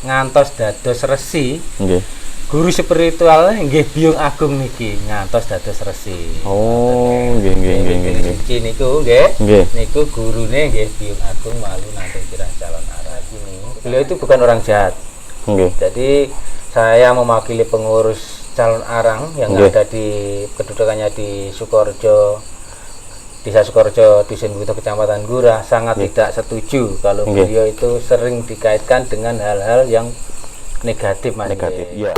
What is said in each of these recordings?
ngantos dados resi. Nggih. Guru spiritual nggih Byung Agung niki ngantos dados resi. Oh, nggih. Iki niku nggih. Nggih. Niku gurune nggih Byung Agung Walu Nanting Kirah Calon Arang ini. Beliau itu bukan orang jahat. Nggih. Jadi saya mewakili pengurus calon arang yang Nggih. ada di kedudukannya di Sukorejo, Desa Sukorejo, Dusun Butuh, Kecamatan Gurah, sangat tidak setuju kalau Nggih. beliau itu sering dikaitkan dengan hal-hal yang negatif, Mas. Negatif. Iya.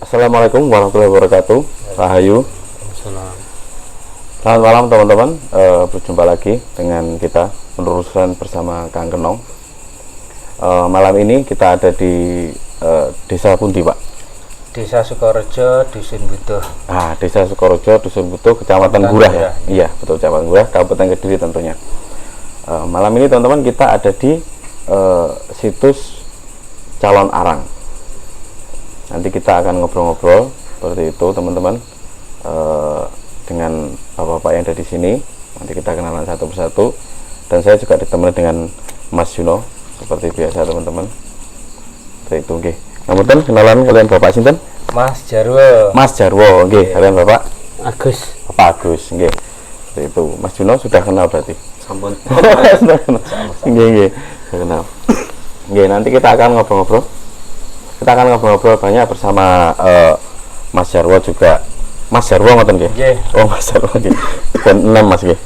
Assalamualaikum warahmatullahi wabarakatuh. Rahayu. Selamat malam teman-teman. Berjumpa lagi dengan kita penerusan bersama Kang Kenong. Malam ini kita ada di Desa Pundi, Pak? Desa Sukorejo, Dusun Butuh. Desa Sukorejo, Dusun Butuh, Kecamatan Gurah ya. Iya, betul, Kecamatan Gurah, Kabupaten Kediri tentunya. Malam ini teman-teman kita ada di situs Calon Arang. Nanti kita akan ngobrol-ngobrol seperti itu teman-teman, dengan bapak-bapak yang ada di sini. Nanti kita kenalan satu persatu, dan saya juga ditemani dengan Mas Juno seperti biasa teman-teman. Seperti itu, nggih. Ngapunten kenalan kalian Bapak sinten? Mas Jarwo. Mas Jarwo, nggih. Kalian Bapak Agus. Bapak Agus, nggih. Seperti itu. Mas Juno sudah kenal berarti? Sampun. Nggih, sudah kenal. Nggih, nanti kita akan ngobrol-ngobrol. Kita akan ngobrol-ngobrol banyak bersama Mas Jarwo juga. Mas Jarwo ngoten nggih? Nggih. Oh, Mas Jarwo nggih. Ben 6 Mas nggih.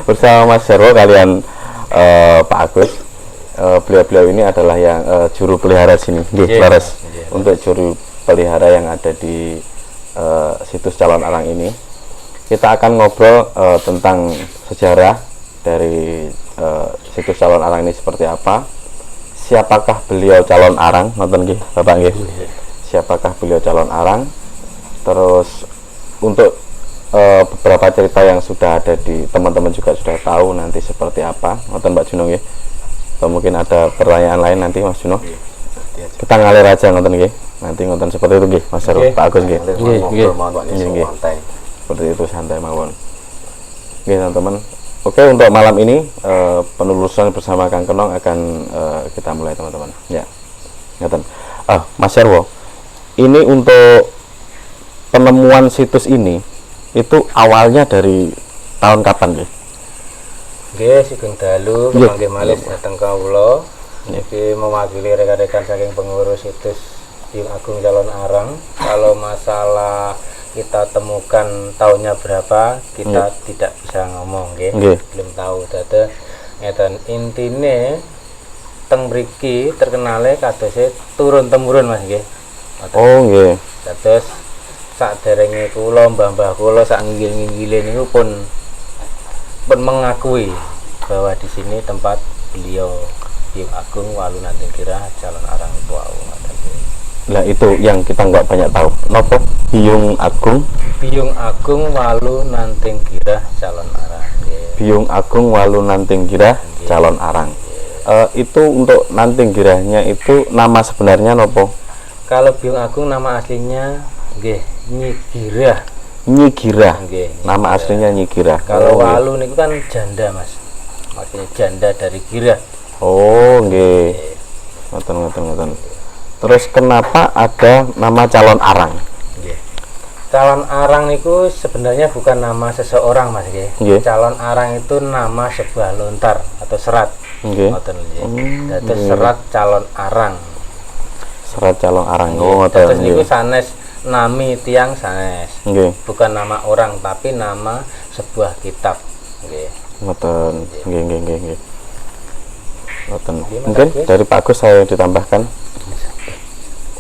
Bersama Mas Jarwo kalian Pak Agus. Beliau-beliau ini adalah yang juru pelihara sini. Nggih, Laras. Untuk juru pelihara yang ada di situs Calon Arang ini. Kita akan ngobrol tentang sejarah dari situs Calon Arang ini seperti apa. Siapakah beliau calon arang, nonton nggih, Bapak nggih. Siapakah beliau calon arang? Terus untuk beberapa cerita yang sudah ada di teman-teman juga sudah tahu nanti seperti apa, nonton Mbak Juno nggih. Atau mungkin ada pertanyaan lain nanti Mas Juno. Kita ngalir aja nonton nggih. Nanti nonton seperti itu nggih, Mas Jarwo, Pak Agus nggih. Nggih. Seperti itu, santai mawon. Nggih, teman-teman. Oke, untuk malam ini penelusuran bersama Kang Kenong akan kita mulai teman-teman. Ya, ngeten. Mas Jarwo, ini untuk penemuan situs ini itu awalnya dari tahun kapan nggih? Nggih, sugeng dalu kemanggih malih dhateng kawula. Niki mewakili rekan-rekan saking pengurus situs Byung Agung Calon Arang. Kalau masalah kita temukan tahunnya berapa kita tidak bisa ngomong nggih. Belum tahu. Dadi ngeten intine teng mriki terkenale kadose turun temurun Mas nggih. Oh nggih. Dados saderenge kula mbah-mbah kula sak nginggil-nginggile niku pun mengakui bahwa di sini tempat beliau Byung Agung Walu Nanting Kirah Calon Arang wau ngoten. Lah itu yang kita nggak banyak tahu. Nopo Byung Agung? Byung Agung Walu Nanting Kirah Calon Arang. Byung Agung Walu Nanting Kirah Calon Arang. Itu untuk Nanting Kirahnya itu nama sebenarnya nopo? Kalau Byung Agung nama aslinya nggih Nyi Girah. Nyi Girah. Nama Girah. aslinya Nyi Girah. Kalau Walu niku kan janda Mas. Maksudnya janda dari Girah. Oh nggih. Ngoten. Terus kenapa ada nama Calon Arang? Calon Arang itu sebenarnya bukan nama seseorang Mas nggih. Calon Arang itu nama sebuah lontar atau serat. Nggih. Dados serat Calon Arang. Serat Calon Arang. Oh ngoten. Terus niku sanes nami tiang sanes. Nggih. Bukan nama orang tapi nama sebuah kitab. Nggih. Ngoten. Nggih. Ngoten. Mungkin dari Pak Agus saya ditambahkan.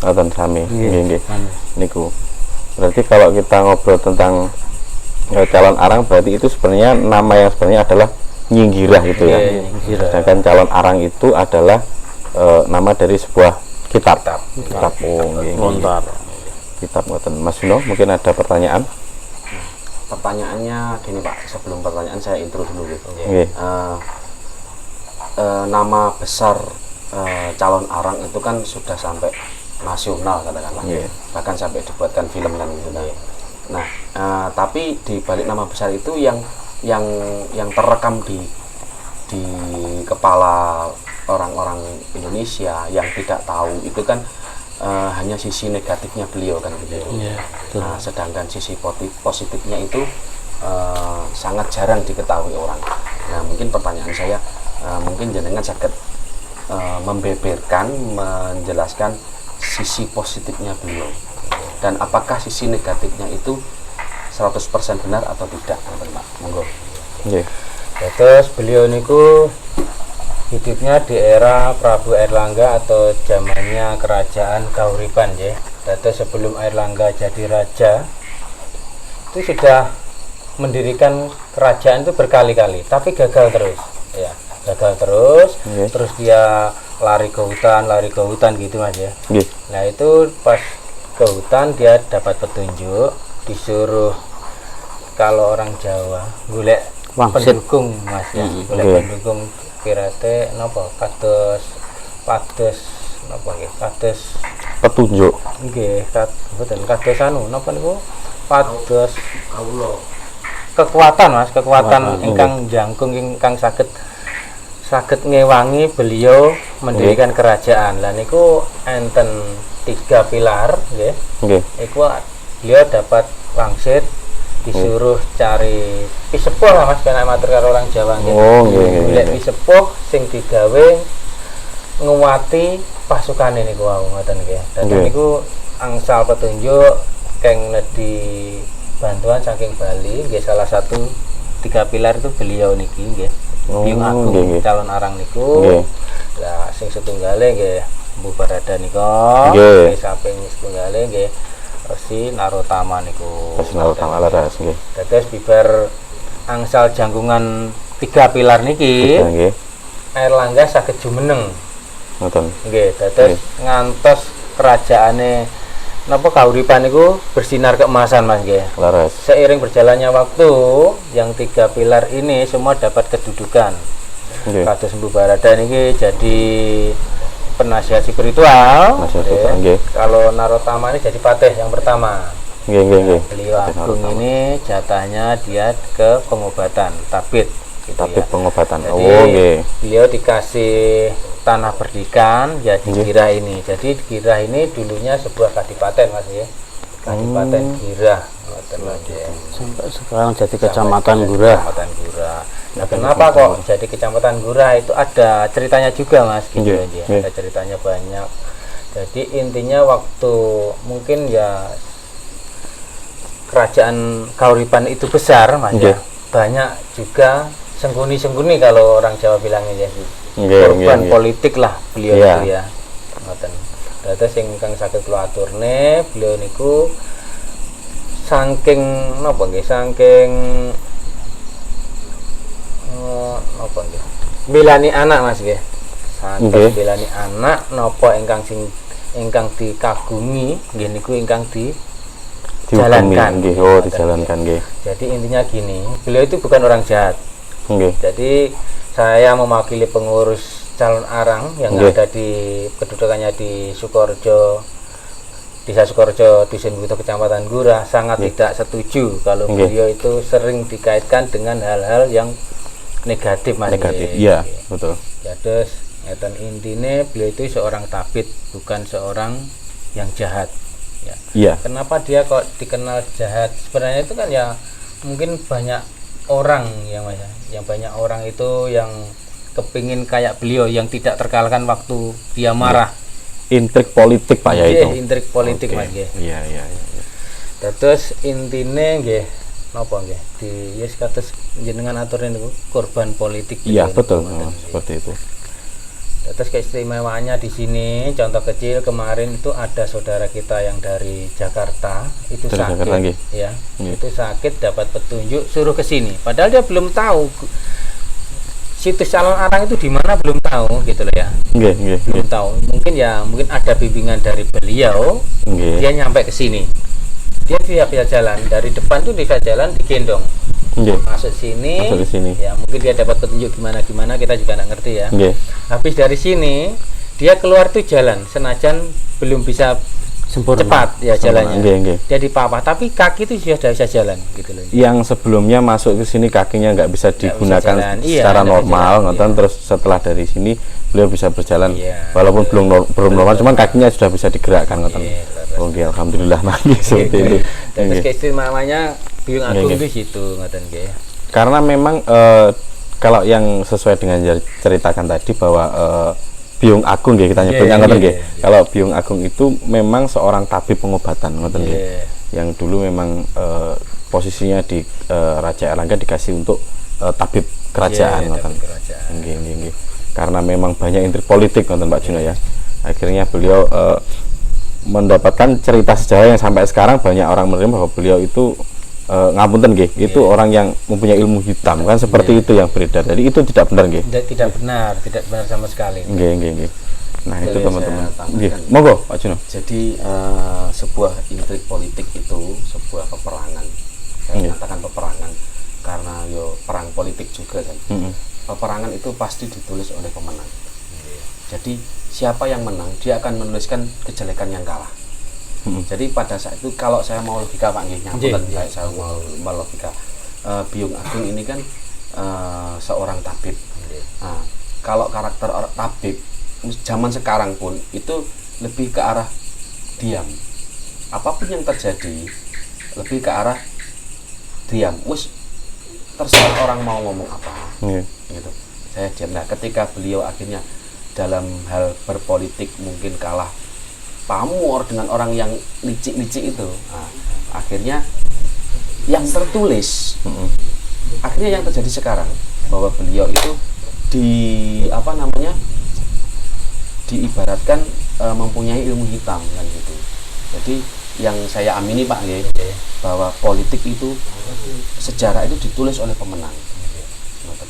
Ngoten sami. Nggih. Niku. Berarti kalau kita ngobrol tentang Calon Arang berarti itu sebenarnya nama yang sebenarnya adalah Nyi Girah gitu ya. Sedangkan Calon Arang itu adalah nama dari sebuah kitab. Kitab lontar. Kitab ngoten. Mas Vino mungkin ada pertanyaan? Pertanyaannya gini Pak, sebelum pertanyaan saya intro dulu gitu. Nggih. Nama besar calon arang itu kan sudah sampai nasional katakanlah, bahkan sampai dibuatkan film kan gitu. Nah, tapi di balik nama besar itu yang terekam di kepala orang-orang Indonesia yang tidak tahu itu kan hanya sisi negatifnya beliau kan gitu. Nah, sedangkan sisi positifnya itu sangat jarang diketahui orang. Nah, mungkin pertanyaan saya, mungkin jenengan sakit membeberkan, menjelaskan sisi positifnya beliau, dan apakah sisi negatifnya itu 100% benar atau tidak, Pak? Monggo. Terus beliau niku hidupnya di era Prabu Airlangga atau zamannya kerajaan Kahuripan ya. Terus sebelum Airlangga jadi raja itu sudah mendirikan kerajaan itu berkali-kali, tapi gagal terus ya, terus dia lari ke hutan gitu Mas ya. Nah itu pas ke hutan dia dapat petunjuk, disuruh, kalau orang Jawa golek pendukung Mas ya, golek pendukung kirate napa kados napa nggih, kados petunjuk nggih, mboten kados anu napa niku, kados kekuatan Mas, kekuatan ingkang jangkung, ingkang saged ngewangi beliau mendirikan kerajaan. Lah niku enten 3 pilar nggih. Iku beliau dapat wangsit, disuruh cari pisepuh lah Mas, kena matur karo orang Jawa nggih. Golek pisepuh sing digawe nguwati pasukane niku wau ngoten nggih. Dadi niku angsal petunjuk keng nedhi bantuan saking Bali nggih, salah satu 3 pilar itu beliau niki nggih. Biung Agung calon arang niku. Lah sing setunggale nggih Mbu Barada nika. Nggih samping setunggale nggih Resi Narotama niku. Resi Narotama laras nggih. Dados bibar angsal jangkungan 3 pilar niki. Nggih. Airlangga saged jumeneng. Ngoten. Nggih, dados ngantos kerajaane napa Kahuripan niku bersinar keemasan Mas nggih. Laras. Seiring berjalannya waktu, yang 3 pilar ini semua dapat kedudukan. Kados Mbu Barada niki jadi penasihat spiritual. Kalau Narotama ini jadi patih yang pertama. Beliau Agung ini jatahnya dia ke pengobatan, tabib gitu ya. Pengobatan. Jadi, beliau dikasih tanah perdikan ya di Girah ini. Jadi Girah ini dulunya sebuah kadipaten Mas ya. Kadipaten Girah. Sampai sekarang jadi Kecamatan Gurah. Nah, kenapa kok jadi Kecamatan Gurah? Itu ada ceritanya juga Mas gitu aja. Ada ceritanya banyak. Jadi intinya waktu mungkin ya kerajaan Kahuripan itu besar Mas ya. Banyak juga sengguni-sengguni kalau orang Jawa bilangnya ya. Korban politik lah beliau itu ya. Ngoten. Dados sing ingkang saged kula aturne, beliau niku saking napa nggih, saking napa nggih, belani anak Mas nggih. Saking belani anak napa ingkang dikagumi nggih niku ingkang dijalankan. Dijalankan nggih. Jadi intinya gini, beliau itu bukan orang jahat. Jadi saya mewakili pengurus calon arang yang ada di kedudukannya di Sukorejo, Desa Sukorejo, Dusun Butuh, Kecamatan Gurah, sangat tidak setuju kalau beliau itu sering dikaitkan dengan hal-hal yang negatif Mas. Iya, betul. Jadi ngeten intine beliau itu seorang tabib, bukan seorang yang jahat. Ya. Kenapa dia kok dikenal jahat? Sebenarnya itu kan ya mungkin banyak orang yang banyak orang itu yang kepingin kayak beliau, yang tidak terkalahkan waktu dia marah. Intrik politik Pak ya itu. Intrik politik Mas nggih. Iya. Terus intine nggih napa nggih? Di yes kados jenengan aturin niku korban politik. Iya, betul. Seperti itu. Terus keistimewaannya di sini contoh kecil, kemarin itu ada saudara kita yang dari Jakarta itu dari sakit Jakarta, ya. Itu sakit, dapat petunjuk suruh ke sini. Padahal dia belum tahu situs calon arang itu di mana belum tahu gitu loh ya. Belum tahu. Mungkin ada bimbingan dari beliau. Dia nyampe ke sini. Dia bisa jalan dari depan tuh bisa jalan digendong. Masuk sini. Ya mungkin dia dapat petunjuk gimana kita juga nggak ngerti ya. Habis dari sini dia keluar tuh jalan senajan belum bisa cepat ya jalannya. Dia dipapah tapi kaki itu sudah bisa jalan gitu loh. Yang sebelumnya masuk ke sini kakinya nggak bisa digunakan secara normal, terus setelah dari sini beliau bisa berjalan walaupun belum normal, cuman kakinya sudah bisa digerakkan Oke, alhamdulillah seperti itu. Terus keistimewanya Biyung Agung di situ Karena memang kalau yang sesuai dengan ceritakan tadi bahwa Biyung Agung kita nyebutnya kalau Biyung Agung itu memang seorang tabib pengobatan yang dulu memang posisinya di Raja Erlangga dikasih untuk tabib kerajaan karena memang banyak intrik politik Pak Juno ya, akhirnya beliau mendapatkan cerita sejarah yang sampai sekarang banyak orang menerima bahwa beliau itu ngapunten itu orang yang mempunyai ilmu hitam kan seperti itu yang beredar. Jadi itu tidak benar tidak benar sama sekali. Nah, itu teman-teman. Monggo Pak Juno. Jadi sebuah intrik politik itu sebuah peperangan. Saya mengatakan peperangan karena perang politik juga kan. Peperangan itu pasti ditulis oleh pemenang. Jadi siapa yang menang dia akan menuliskan kejelekan yang kalah. Jadi pada saat itu kalau saya mau logika Pak saya mau logika Biyung Agung ini kan seorang tabib. Nah, kalau karakter tabib zaman sekarang pun itu lebih ke arah diam. Apapun yang terjadi lebih ke arah diam. Terserah orang mau ngomong apa. Gitu. Saya diam. Nah, ketika beliau akhirnya dalam hal berpolitik mungkin kalah pamor dengan orang yang licik-licik itu, akhirnya yang tertulis, akhirnya yang terjadi sekarang bahwa beliau itu diibaratkan mempunyai ilmu hitam kan gitu. Jadi yang saya amini Pak bahwa politik itu sejarah itu ditulis oleh pemenang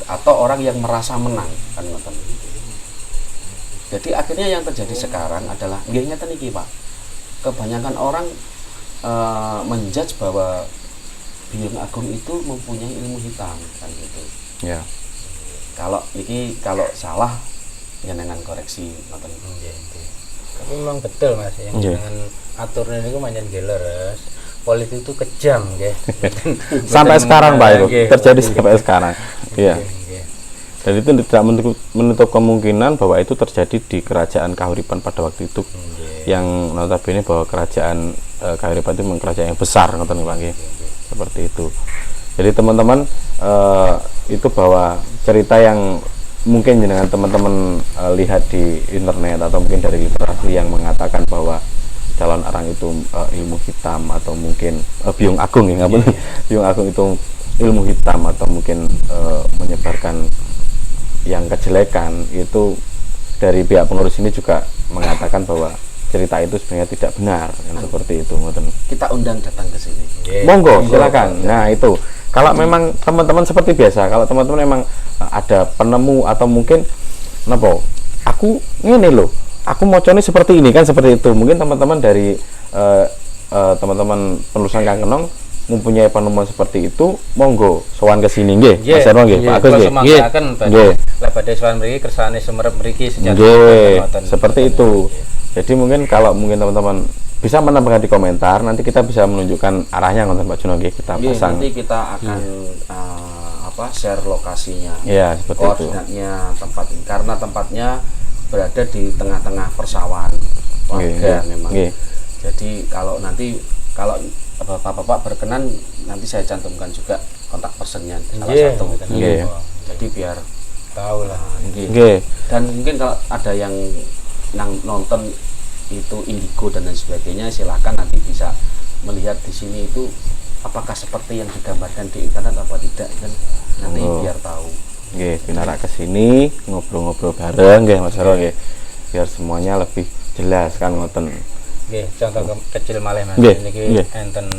atau orang yang merasa menang kan ngoten. Jadi akhirnya yang terjadi sekarang adalah ngeten iki Pak. Kebanyakan orang menjudge bahwa Biyung Agung itu mempunyai ilmu hitam kan gitu. Ya. Kalau salah dengan koreksi ngoten. Tapi memang betul Mas yang dengan aturan itu manjan leres. Politik itu kejam sampai sekarang Pak itu terjadi sampai sekarang. Iya. Dan itu tidak menutup kemungkinan bahwa itu terjadi di kerajaan Kahuripan pada waktu itu, yang notabene bahwa kerajaan Kahuripan itu memang kerajaan yang besar, seperti itu. Jadi teman-teman itu bahwa cerita yang mungkin dengan teman-teman lihat di internet atau mungkin dari literasi yang mengatakan bahwa calon arang itu ilmu hitam atau mungkin Biyung Agung Biyung Agung itu ilmu hitam atau mungkin menyebarkan yang kejelekan, itu dari pihak penulis ini juga mengatakan bahwa cerita itu sebenarnya tidak benar seperti itu. Kita undang datang ke sini. Monggo silakan. Nah itu kalau memang teman-teman seperti biasa, kalau teman-teman memang ada penemu atau mungkin aku ini loh, aku mocone seperti ini kan, seperti itu. Mungkin teman-teman dari teman-teman penulisan Kang Kenong mempunyai penemuan seperti itu, monggo sowan ke sini Mas Erno Pak Agus nggih. Lah badhe sowan mriki kersane Sumerep mriki seperti itu. Jadi mungkin kalau teman-teman bisa menambahkan di komentar, nanti kita bisa menunjukkan arahnya Pak Juno kita pasang. Nanti kita akan share lokasinya. Ya, seperti koordinatnya itu. Tempat ini karena tempatnya berada di tengah-tengah persawahan warga memang. Jadi kalau Bapak berkenan, nanti saya cantumkan juga kontak personnya salah satu. Jadi biar tahu lah. Dan mungkin kalau ada yang nonton itu indigo dan lain sebagainya, silakan nanti bisa melihat di sini itu apakah seperti yang digambarkan di internet apa tidak, kan nanti biar tahu. Pinara ke sini ngobrol-ngobrol bareng Mas Ero biar semuanya lebih jelas kan ngoten. Contoh kecil malih Mas. Ini enten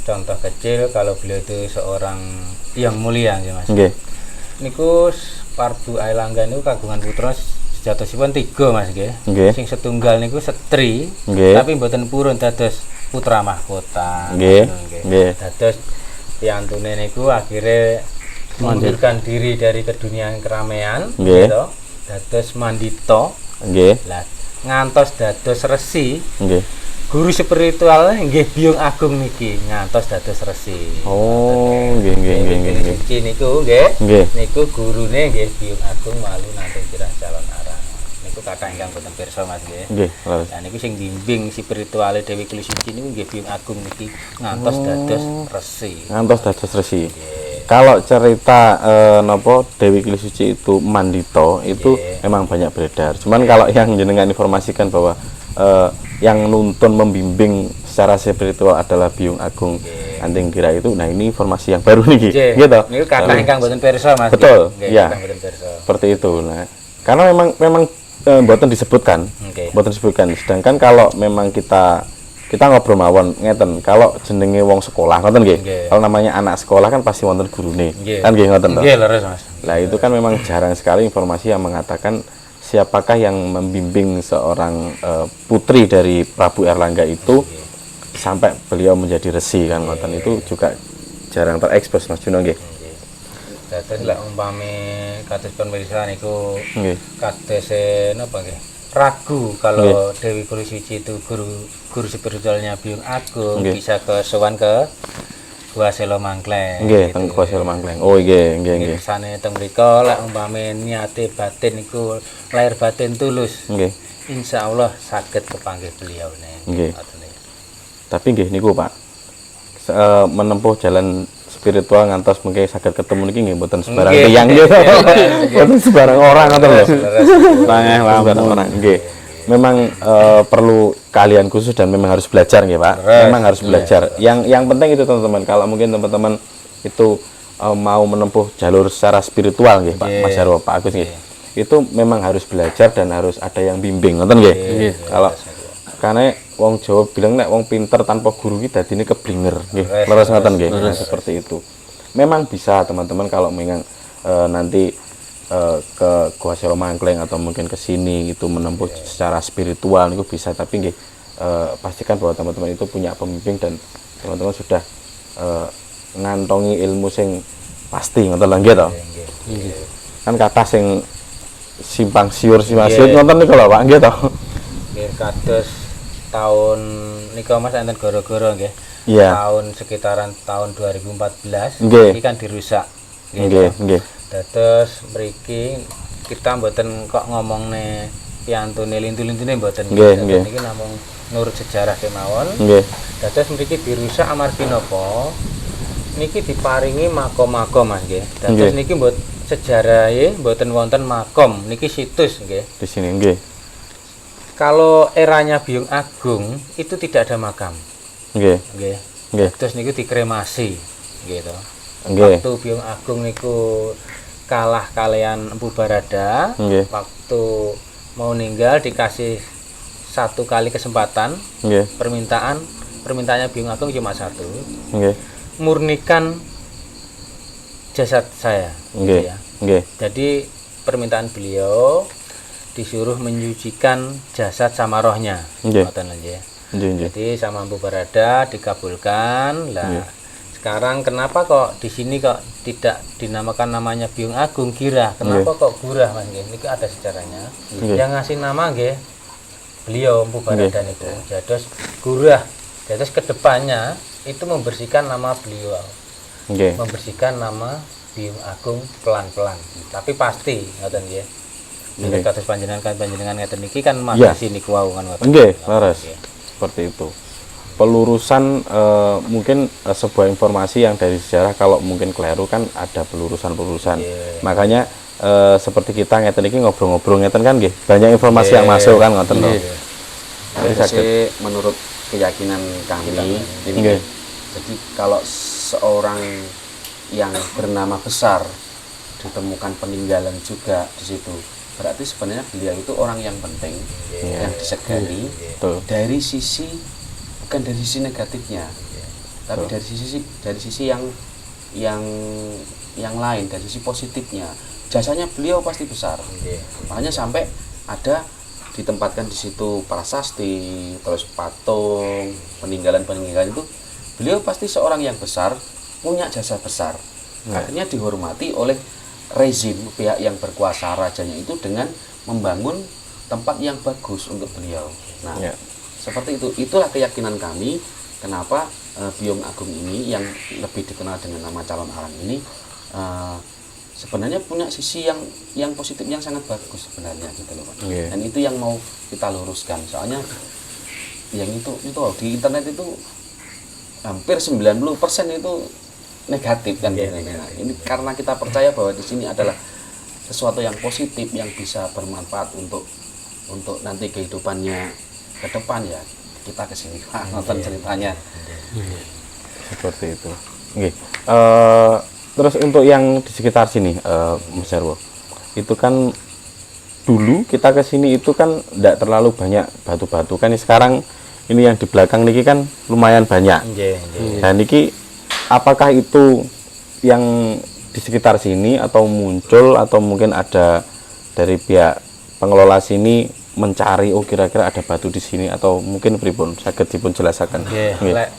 contoh kecil kalau beliau itu seorang yang mulia Mas. niku Prabu Airlangga niku kagungan putra sejatosipun 3 Mas nggih. Nggih. Sing setunggal niku setri, Nggih. tapi mboten purun dados putra mahkota. Nggih. Nggih. Dados piantune niku akhirnya mengundurkan diri dari keduniaan keramaian, Nggih. gitu. Dados mandito, Nggih. lah ngantos dados resi, Nggih. guru spiritual nggih Byung Agung niki ngantos dados resi. Oh, nggih nggih nggih nggih. nggih. Iki niku nggih. Nggih. Niku gurune nggih Byung Agung malu nanti kirah calon arang. Niku kathah ingkang boten pirsa Mas nggih. Nggih, leres. Lah niku sing bimbing spirituale Dewi Klisuci niku nggih Byung Agung niki ngantos dados resi. Ngantos dados resi. Kalau cerita nopo Dewi Klisuci itu mandito itu memang banyak beredar. Cuman kalau yang jenengan informasikan bahwa yang nuntun membimbing secara spiritual adalah Byung Agung Anting Gira itu, nah ini informasi yang baru nih, gitu. Niku kathah ingkang boten pirsa Mas. Betul, nggih, ya. kathah boten pirsa. Seperti itu. Nah, karena memang mboten disebutkan, Oke. mboten disebutkan. Sedangkan kalau memang kita ngobrol mawon ngeten, kalau jenenge wong sekolah ngoten nggih. Nggih. Kalau namanya anak sekolah kan pasti wonten gurune. Nggih. Kan nggih ngoten to. Nggih, leres Mas. Lah itu kan memang jarang sekali informasi yang mengatakan siapakah yang membimbing seorang putri dari Prabu Airlangga itu sampai beliau menjadi resi kan ngoten itu juga jarang terekspos Mas Juno nggih. Dados lek umpami kados pemirsa niku Nggih. kados napa nggih? Ragu kalau Dewi Klisuci itu guru spiritualnya Byung Agung Nggih. bisa ke sowan ke Gua Selo Mangkleng. Nggih, teng Kuasa Mangkleng. Oh nggih, nggih nggih. Kesane teng mriko lek umpami niate batin niku lahir batin tulus. Nggih. Insyaallah saged kepanggih beliau nih. Nggih. Tapi nggih niku Pak. Menempuh jalan spiritual ngantos mungkin saged ketemu niki nggih mboten sembarang Nggih. tiyang nggih. Mboten sembarang orang ngoten lho. Leres. Sembarang orang nggih. Memang perlu keahlian khusus dan memang harus belajar nggih Pak. Leres. Memang harus belajar. Yang penting itu teman-teman, kalau mungkin teman-teman itu mau menempuh jalur secara spiritual nggih Pak Mas Jarwo, Pak Agus nggih. Itu memang harus belajar dan harus ada yang bimbing ngoten nggih. Kalau karena wong Jawa bilang nek wong pinter tanpa guru ki dadine keblinger nggih. Leres ngoten nggih. Nah, seperti itu. Memang bisa teman-teman kalau memang nanti ke Gua Selo Mangkleng atau mungkin ke sini itu menempuh secara spiritual itu bisa, tapi nggih pastikan bahwa teman-teman itu punya pembimbing dan teman-teman sudah ngantongi ilmu sing pasti ngoten lho nggih to. Kan kata sing simpang siur ngoten niku lho Pak nggih to. Nggih kados tahun nika Mas enten gara-gara nggih. Iya. Tahun sekitaran tahun 2014 Nggih. iki kan dirusak. Nggih, nggih. Dados mriki kita mboten kok ngomongne piantune lintu-lintune mboten. Nggih, Dados nggih. niki namung nurut sejarah kemawon. Nggih. Dados mriki dirusak amargi napa? Niki diparingi makom-makom Mas nggih. Dados Nggih. niki sejarahe mboten wonten makom, niki situs nggih. Di sini nggih. Kalau eranya Byung Agung itu tidak ada makam. Nggih. Nggih. Nggih. Terus niku dikremasi gitu. Nggih. Waktu Byung Agung niku kalah kalian Empu Barada, Nggih. waktu mau ninggal dikasih 1 kali kesempatan, Nggih. permintaannya Byung Agung cuma 1, Nggih. murnikan jasad saya. Nggih. Gitu ya. Nggih. Jadi permintaan beliau disuruh menyucikan jasad sama rohnya. Nggih. Ngoten lho nggih. Nggih, nggih. Jadi sama Empu Barada dikabulkan lah. Sekarang kenapa kok di sini kok tidak dinamakan namanya Byung Agung Gira? Kenapa kok Gurah Mas nggih? Niki ada sejarahnya. Nggih. Yang ngasih nama nggih beliau Empu Barada niku. Dados Gurah. Dados kedepannya itu membersihkan nama beliau. Nggih. Membersihkan nama Byung Agung pelan-pelan. Tapi pasti ngoten nggih. Nggih. Kados panjenengan ngeten niki kan Mas Iya. sini niku wau kan ngoten. Nggih, leres. Seperti itu. Pelurusan mungkin sebuah informasi yang dari sejarah kalau mungkin keliru kan ada pelurusan-pelurusan. Makanya seperti kita ngeten iki ngobrol-ngobrol ngeten kan nggih. Banyak informasi yang masuk kan ngoten lho. Jadi saged menurut keyakinan kami ini, Nggih. jadi kalau seorang yang bernama besar ditemukan peninggalan juga di situ, berarti sebenarnya beliau itu orang yang penting yang disegani Betul. dari sisi, bukan dari sisi negatifnya, tapi dari sisi yang yang lain, dari sisi positifnya jasanya beliau pasti besar. Makanya sampai ada ditempatkan di situ prasasti, terus patung, peninggalan-peninggalan itu beliau pasti seorang yang besar, punya jasa besar. Akhirnya dihormati oleh rezim pihak yang berkuasa, rajanya itu dengan membangun tempat yang bagus untuk beliau. Nah, seperti itu. Itulah keyakinan kami kenapa Biong Agung ini yang lebih dikenal dengan nama Calon Arang ini sebenarnya punya sisi yang positif yang sangat bagus sebenarnya gitu loh Pak. Dan itu yang mau kita luruskan. Soalnya yang itu di internet itu hampir 90% itu negatif kan gitu. Nah, ini karena kita percaya bahwa di sini adalah sesuatu yang positif yang bisa bermanfaat untuk nanti kehidupannya ke depan, ya kita kesini nonton ceritanya. Seperti itu. Terus untuk yang di sekitar sini, Mas Jarwo, itu kan dulu kita ke sini itu kan tidak terlalu banyak batu-batu kan. Sekarang ini yang di belakang niki kan lumayan banyak. Dan niki apakah itu yang di sekitar sini atau muncul atau mungkin ada dari pihak pengelola sini mencari kira-kira ada batu di sini atau mungkin pripun saged dipun jelasaken. Lek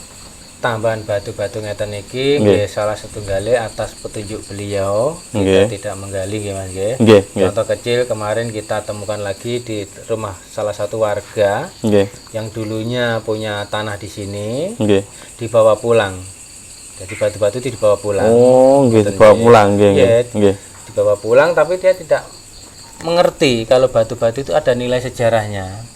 tambahan batu-batu ngeten iki salah setunggalnya atas petunjuk beliau. Kita tidak menggali nggih Mas nggih. Contoh kecil kemarin kita temukan lagi di rumah salah satu warga yang dulunya punya tanah di sini, dibawa pulang. Jadi batu-batu itu dibawa pulang. Dibawa pulang nggih. Dibawa pulang tapi dia tidak mengerti kalau batu-batu itu ada nilai sejarahnya.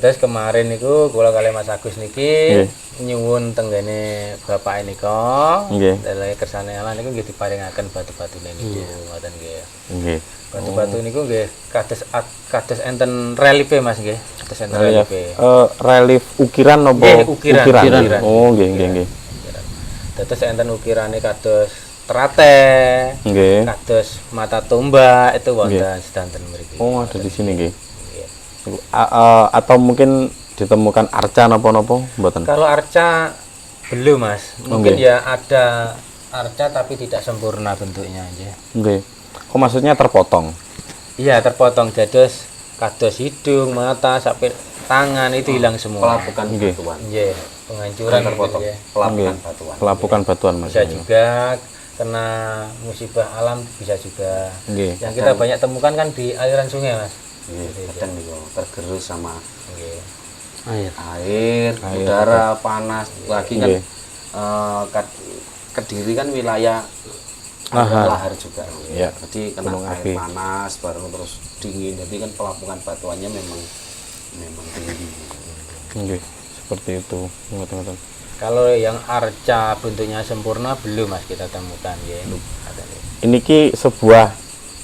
Terus kemarin niku kula kali Mas Agus niki nyuwun tenggene bapak nika, dari kersane Allah niku nggih diparingaken batu-batu niku ngoten nggih. Batu-batu niku nggih kados enten reliefe Mas nggih. Kados enten reliefe. Relief ukiran napa? Ukiran. Oh nggih. Terus enten ukirane kados terate, kados mata tombak itu wonten sedanten mriki. Oh, ada di sini nggih. Atau mungkin ditemukan arca napa-napa mboten? Kalau arca belum Mas. Mungkin ya ada arca tapi tidak sempurna bentuknya aja. Nggih. Oh, maksudnya terpotong. Iya, terpotong dados kados hidung, mata sampai tangan itu hilang semua. Pelapukan batuan. Nggih, penghancuran terpotong. Pelapukan batuan. Pelapukan batuan Mas. Bisa juga kena musibah alam, bisa juga. Yang kita banyak temukan kan di aliran sungai Mas. Kadang niku tergerus sama air, udara panas lagi kan. Kediri kan wilayah lahar juga. Jadi kena air panas baru terus dingin. Jadi kan pelapukan batuannya memang tinggi. Seperti itu. Kalau yang arca bentuknya sempurna belum Mas kita temukan ya. Ini ki sebuah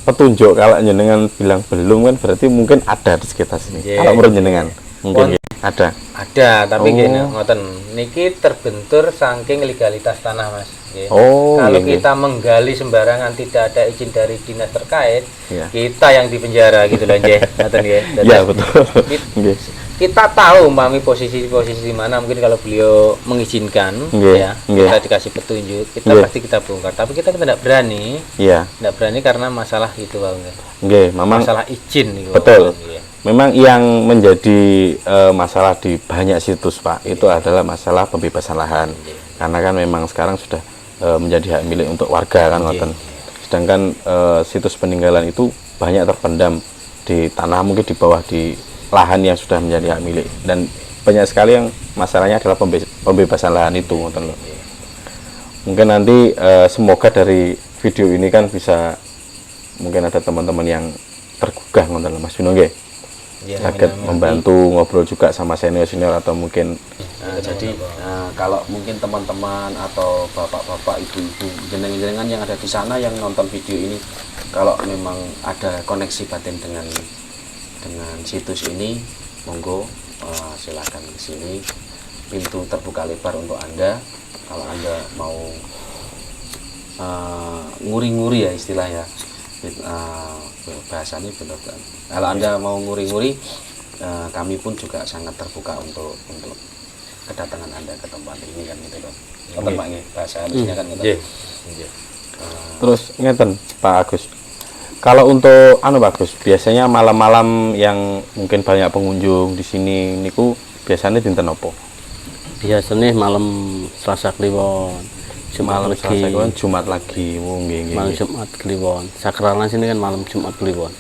petunjuk. Kalau jenengan bilang belum kan berarti mungkin ada di sekitar sini. Kalau menurut jenengan mungkin ada. Ada, tapi gini ngoten niki terbentur saking legalitas tanah Mas. Kalau kita menggali sembarangan tidak ada izin dari dinas terkait, kita yang dipenjara gitu loh nggih. Ngoten nggih. Iya betul. Kita tahu mami posisi di mana mungkin kalau beliau mengizinkan kita dikasih petunjuk pasti kita bongkar, tapi kita tidak berani tidak berani karena masalah itu Bang. Memang masalah izin gitu, betul. Memang yang menjadi masalah di banyak situs Pak itu adalah masalah pembebasan lahan, karena kan memang sekarang sudah menjadi hak milik untuk warga kan sedangkan situs peninggalan itu banyak terpendam di tanah, mungkin di bawah di lahan yang sudah menjadi hak milik, dan banyak sekali yang masalahnya adalah pembebasan lahan itu. Mungkin nanti semoga dari video ini kan bisa mungkin ada teman-teman yang tergugah Mas Vino sakit membantu ngobrol juga sama senior-senior atau mungkin jadi kalau mungkin teman-teman atau bapak-bapak, ibu-ibu, jenengan-jenengan yang ada di sana yang nonton video ini, kalau memang ada koneksi batin dengan situs ini, monggo silakan ke sini, pintu terbuka lebar untuk Anda. Kalau Anda mau nguri-nguri ya istilahnya, bahasanya benar. Kalau Anda mau nguri-nguri, kami pun juga sangat terbuka untuk kedatangan Anda ke tempat ini kan gitu loh. Ngoten Pak nggih, bahasa halusnya kan gitu. Nggih. Nggih. Terus ngeten Pak Agus. Kalau untuk Pak Agus, biasanya malam-malam yang mungkin banyak pengunjung di sini niku biasanya dinten apa? Biasanya malam Selasa Kliwon, Jumat Malam lagi, Selasa kliwon, Jumat lagi. Oh nggih nggih. malam nggih. Jumat Kliwon. Sakralan sini kan malam Jumat Kliwon.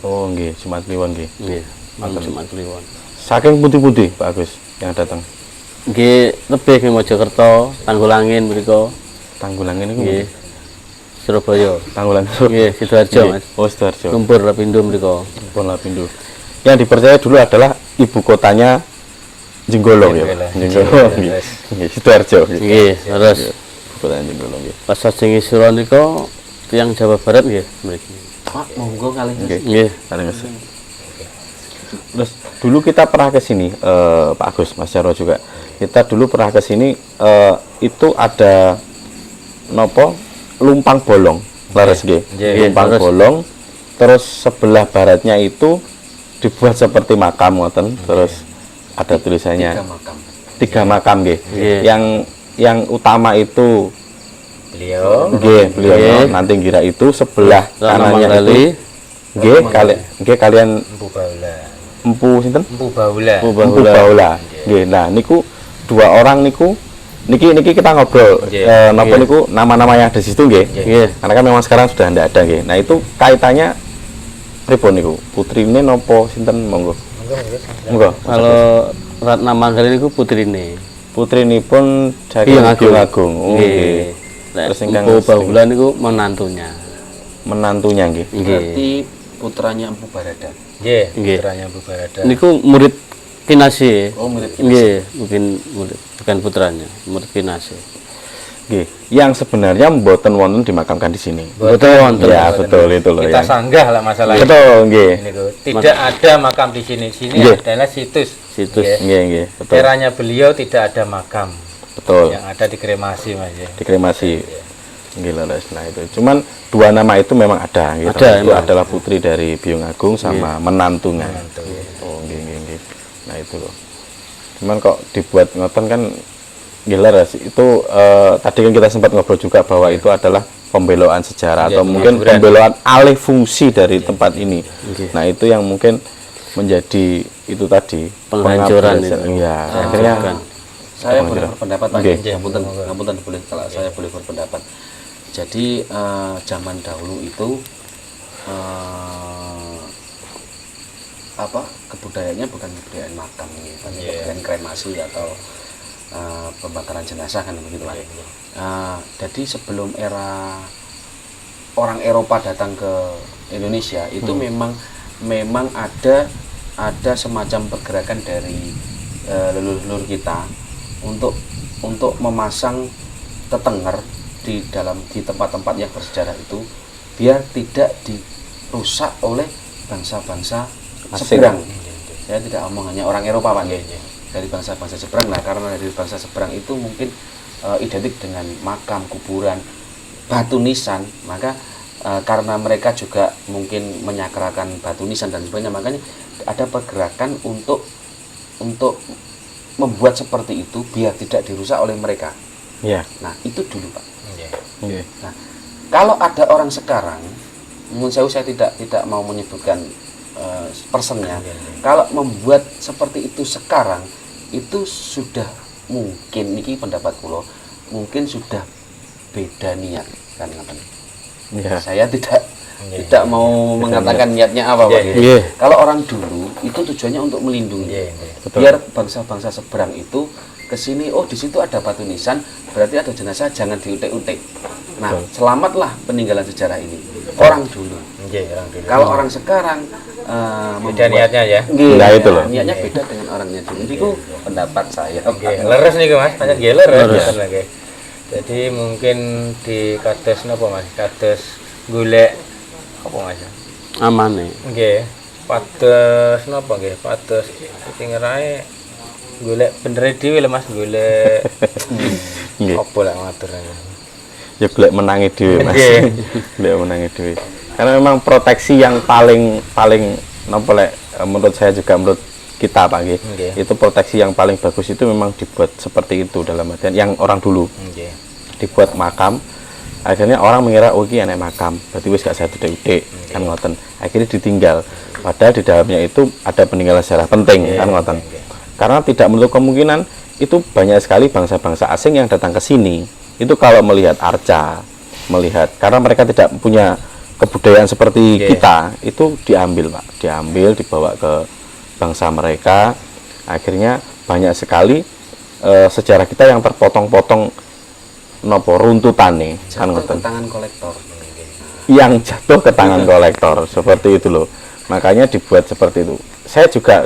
Oh nggih, Jumat kliwon nggih. Nggih, malam Jumat Kliwon. Saking putih-putih Pak Agus yang datang. Nggih, lebih ke Mojokerto, Tanggulangin mriku. Tanggulangin niku. Nggih. Surabaya. Tanggulangin. Nggih, Sidoarjo, Mas. Oh, Sidoarjo. Lumpur Lapindo mriku. Pun Lapindo. Yang dipercaya dulu adalah ibu kotanya Jenggolo ya. Jenggolo. Nggih. Nggih, Sidoarjo. Nggih, terus Ibu kotanya Jenggolo nggih. pas sajenge sira nika tiyang Jawa Barat nggih mriki. Pak, monggo kali Mas. Nggih. Nggih. Paling ngesek. Terus dulu kita pernah ke sini Pak Agus, Mas Jarwo juga. Kita dulu pernah ke sini itu ada nopo lumpang bolong. Laras nggih. Nggih, Lumpang terus. bolong. Terus sebelah baratnya itu dibuat seperti makam ngoten. Terus ada tulisannya 3 makam. 3 makam nggih. Nggih. Yang utama itu Beliau nggih beliau Nggih. nanti kira itu sebelah kanannya Kali itu nggih kalian Empu Baula. empu sinten? Empu Baula. Empu Baula. Nggih. Nah, niku 2 orang niku niki kita ngobrol Nggih. napa niku nama-nama yang ada di situ nggih. Nggih. Karena kan memang sekarang sudah tidak ada nggih. Nah, itu kaitannya pripun niku? Putrine napa sinten monggo? Monggo. Kalau Ratna Manggali niku putrine. Putrinipun Biyung Agung. Agung. Oh, nggih. Nek Terus ingkang Empu Bahulan niku menantunya. menantunya nggih. Nggih. Berarti putranya Empu Barada. Nggih, Nggih. putranya Empu Barada. Niku murid Kinasih. Oh, murid Kinasih. Nggih, mungkin murid, bukan putranya, murid Kinasih. Nggih. Yang sebenarnya mboten wonten dimakamkan di sini. Betul wonten. Ya, betul itu loh Kita ya. sanggah lah masalahnya. Betul nggih. Ini tuh. Tidak ada makam di sini. Sini Nggih. adalah situs. Situs. Nggih. Nggih, nggih, betul. Eranya beliau tidak ada makam. Betul. Yang ada dikremasi Mas ya. Dikremasi. Nggih, leres. Nah, itu. Cuman 2 nama itu memang ada gitu. Ada, Itu emang. adalah putri dari Biyung Agung sama menantunya. Menantu. Oh, nggih, nggih, nggih. Nah, itu loh. Cuman kok dibuat ngoten kan gila ras itu tadi kan kita sempat ngobrol juga bahwa itu adalah pembeloan sejarah Iya, atau mungkin penghiburan. pembeloan alih fungsi dari tempat ini. Nah, itu yang mungkin menjadi itu tadi Penghancuran pengabdian. itu. Iya, akhirnya Bukan. Saya boleh berpendapat Pak. Oke. Ngapunten boleh kalau saya boleh berpendapat. Jadi zaman dahulu itu kebudayaannya bukan kebudayaan makam, bukan kebudayaan kremasi atau pembakaran jenazah kan begitu lah. Jadi sebelum era orang Eropa datang ke Indonesia itu memang ada semacam pergerakan dari leluhur kita untuk memasang tetenger di tempat-tempat yang bersejarah itu biar tidak dirusak oleh bangsa-bangsa Asing. seberang. Saya tidak ngomong hanya orang Eropa Pak, dari bangsa-bangsa seberang. Nah, karena dari bangsa seberang itu mungkin identik dengan makam, kuburan, batu nisan, maka karena mereka juga mungkin menyakrakan batu nisan dan sebagainya, makanya ada pergerakan untuk membuat seperti itu biar tidak dirusak oleh mereka. ya. Nah, itu dulu Pak. Nggih. Nah, kalau ada orang sekarang, menurut saya tidak mau menyebutkan personnya. Kalau membuat seperti itu sekarang, itu sudah mungkin, niki pendapat kulo, mungkin sudah beda niat kan ngaten. Ya. Saya tidak mau mengatakan niatnya apa Pak. Nggih. Kalau orang dulu itu tujuannya untuk melindungi. Betul. Biar bangsa-bangsa seberang itu ke sini, oh di situ ada batu nisan, berarti ada jenazah, jangan diutek-utek. Nah, selamatlah peninggalan sejarah ini. Orang dulu. Kalau orang sekarang Beda niatnya ya. Nggih, Nah, itu loh. niatnya beda dengan orangnya dulu. Itu pendapat saya. Leres nih Mas, pancen nggih leres. Nggih. Jadi mungkin di kados napa Mas? Kados golek apa Mas? Amane. Nggih. Pados napa nggih? Pados tingerae golek bener dhewe lho Mas, golek Nggih. apa lek ngatur. Ya golek menangi dhewe Mas. Nggih. Golek menangi dhewe. Karena memang proteksi yang paling napa lek menurut saya juga menurut kita Pak nggih. Nggih. Itu proteksi yang paling bagus itu memang dibuat seperti itu dalam artian yang orang dulu Nggih. dibuat makam. Akhirnya orang mengira oh ini enek makam, berarti wis gak saya udik kan ngoten. Akhirnya ditinggal. Padahal di dalamnya itu ada peninggalan sejarah penting kan ngoten. Karena tidak menutup kemungkinan itu banyak sekali bangsa-bangsa asing yang datang ke sini. Itu kalau melihat arca, melihat karena mereka tidak punya kebudayaan seperti kita, itu diambil Pak, dibawa ke bangsa mereka. Akhirnya banyak sekali sejarah kita yang terpotong-potong nopo runtutane kan Jatuh ngoten. ke tangan kolektor. Yang jatuh ke tangan kolektor seperti itu loh. Makanya dibuat seperti itu. Saya juga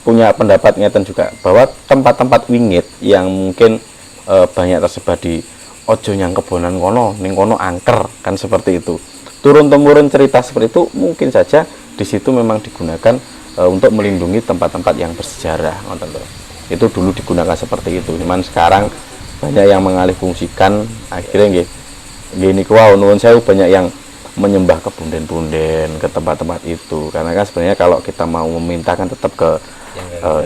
punya pendapat ngeten juga bahwa tempat-tempat wingit yang mungkin banyak tersebar di ojo yang kebonan kono, ning kono angker kan seperti itu. Turun temurun cerita seperti itu mungkin saja di situ memang digunakan untuk melindungi tempat-tempat yang bersejarah ngoten lho. Itu dulu digunakan seperti itu. Cuman sekarang banyak yang mengalih fungsikan akhirnya nggih niku wau nuwun sewu banyak yang menyembah ke punden-punden ke tempat-tempat itu karena kan sebenarnya kalau kita mau meminta kan tetap ke